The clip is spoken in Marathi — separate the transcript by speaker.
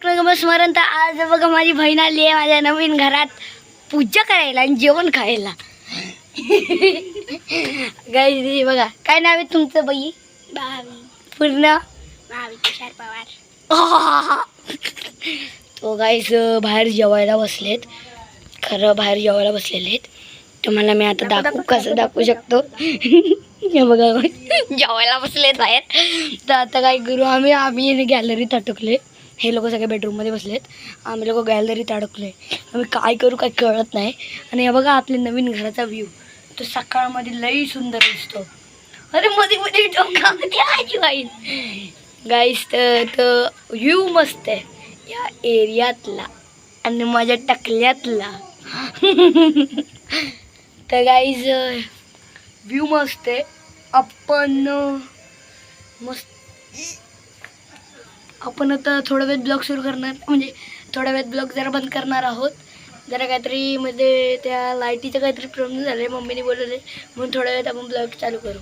Speaker 1: स्मरण तर आज बघा माझी बहीण आली आहे माझ्या नवीन घरात पूजा करायला आणि जेवण खायला. गाईस बघा काय नाव आहे तुमचं बाई? भावी. पूर्ण भावी तुषार पवार. तो गाईस बाहेर जेवायला बसलेत. खरं बाहेर जेवायला बसलेले आहेत. तुम्हाला मी आता कसं दाखवू शकतो. हे बघा जेवायला बसलेत बाहेर. तर आता काय करू आम्ही गॅलरीत अटकले. हे लोक सगळे बेडरूममध्ये बसलेत. आम्ही लोक गॅलरीत अडकले. आम्ही काय करू काय कळत नाही. आणि हे बघा आपल्या नवीन घराचा व्ह्यू तो सकाळमध्ये लई सुंदर दिसतो. अरे मध्ये मध्ये डोंगरामध्ये आजी बाई गाईस तर व्ह्यू मस्त आहे या एरियातला आणि माझ्या टकल्यातला. तर गाईज व्ह्यू मस्त आहे. आपण आता थोड्या वेळात ब्लॉग सुरू करणार म्हणजे थोड्या वेळात ब्लॉग जरा बंद करणार आहोत. जरा काहीतरी मध्ये त्या लाईटीचं काहीतरी प्रॉब्लेम झालं आहे मम्मीने बोलवले म्हणून थोड्या वेळात आपण ब्लॉग चालू करू.